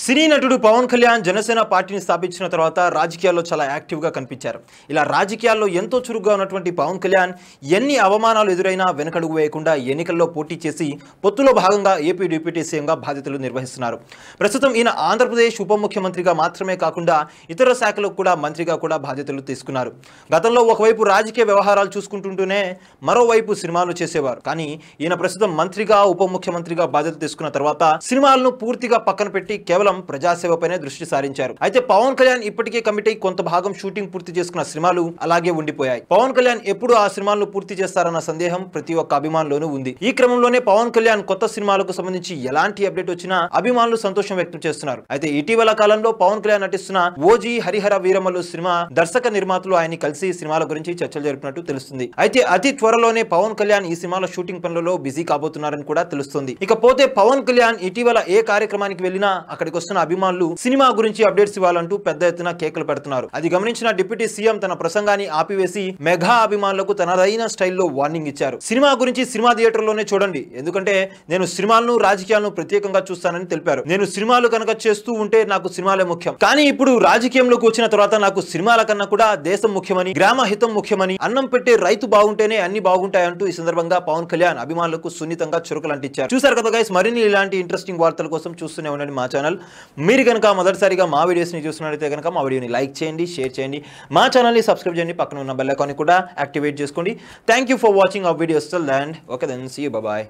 సినీ నటుడు పవన్ కళ్యాణ్ జనసేన పార్టీని స్థాపించిన తర్వాత రాజకీయాల్లో చాలా యాక్టివ్గా కనిపించారు. ఇలా రాజకీయాల్లో ఎంతో చురుగ్గా ఉన్నటువంటి పవన్ కళ్యాణ్ ఎన్ని అవమానాలు ఎదురైనా వెనకడుగు వేయకుండా ఎన్నికల్లో పోటీ చేసి పొత్తులో భాగంగా ఏపీ డిప్యూటీ సీఎంగా బాధ్యతలు నిర్వహిస్తున్నారు. ప్రస్తుతం ఈయన ఆంధ్రప్రదేశ్ ఉప ముఖ్యమంత్రిగా మాత్రమే కాకుండా ఇతర శాఖలకు కూడా మంత్రిగా కూడా బాధ్యతలు తీసుకున్నారు. గతంలో ఒకవైపు రాజకీయ వ్యవహారాలు చూసుకుంటుంటూనే మరోవైపు సినిమాలు చేసేవారు. కానీ ఈయన ప్రస్తుతం మంత్రిగా ఉప ముఖ్యమంత్రిగా బాధ్యతలు తీసుకున్న తర్వాత సినిమాలను పూర్తిగా పక్కన పెట్టి కేవలం ప్రజాసేవపైనే దృష్టి సారించారు. అయితే పవన్ కళ్యాణ్ ఇప్పటికే కమిట్ అయి కొంత భాగం షూటింగ్ పూర్తి చేసుకున్న సినిమాలు అలాగే ఉండిపోయాయి. పవన్ కళ్యాణ్ ఎప్పుడు ఆ సినిమాలను పూర్తి చేస్తారన్న సందేహం ప్రతి ఒక్క అభిమానులోనూ ఉంది. ఈ క్రమంలోనే పవన్ కళ్యాణ్ కొత్త సినిమాలకు సంబంధించి ఎలాంటి అప్డేట్ వచ్చినా అభిమానులు సంతోషం వ్యక్తం చేస్తున్నారు. అయితే ఇటీవల కాలంలో పవన్ కళ్యాణ్ నటిస్తున్న ఓజీ హరిహర వీరమల్లు సినిమా దర్శక నిర్మాతలు ఆయన్ని కలిసి సినిమాల గురించి చర్చలు జరిపినట్టు తెలుస్తుంది. అయితే అతి త్వరలోనే పవన్ కళ్యాణ్ ఈ సినిమాల షూటింగ్ పనులలో బిజీ కాబోతున్నారని కూడా తెలుస్తుంది. ఇకపోతే పవన్ కళ్యాణ్ ఇటీవల ఏ కార్యక్రమానికి వెళ్ళినా అక్కడికి వస్తున్న అభిమానులు సినిమా గురించి అప్డేట్స్ ఇవ్వాలంటూ పెద్ద ఎత్తున కేకలు పెడుతున్నారు. అది గమనించిన డిప్యూటీ సీఎం తన ప్రసంగాన్ని ఆపివేసి మెగా అభిమానులకు తనదైన స్టైల్లో వార్నింగ్ ఇచ్చారు. సినిమా గురించి సినిమా థియేటర్లోనే చూడండి, ఎందుకంటే నేను సినిమాలను రాజకీయాలను ప్రత్యేకంగా చూస్తానని తెలిపారు. నేను సినిమాలు కనుక చేస్తూ ఉంటే నాకు సినిమాలే ముఖ్యం, కానీ ఇప్పుడు రాజకీయంలోకి వచ్చిన తర్వాత నాకు సినిమాల కన్నా కూడా దేశం ముఖ్యమని, గ్రామ హితం ముఖ్యమని, అన్నం పెట్టే రైతు బాగుంటేనే అన్ని బాగుంటాయంటూ ఈ సందర్భంగా పవన్ కళ్యాణ్ అభిమానులకు సున్నితంగా చురుకులు అంటించారు. చూసారు కదా గైస్, మరిన్ని ఇలాంటి ఇంట్రెస్టింగ్ వార్తల కోసం చూస్తూనే ఉండండి మా ఛానల్. మీరు కనుక మొదటిసారిగా మా వీడియోస్ని చూస్తున్నట్లయితే కనుక మా వీడియోని లైక్ చేయండి, షేర్ చేయండి, మా ఛానల్ని సబ్స్క్రైబ్ చేయండి, పక్కన ఉన్న బెల్ ఐకాన్ని కూడా యాక్టివేట్ చేసుకోండి. Thank you for watching our videos. Till then okay then see you, bye bye.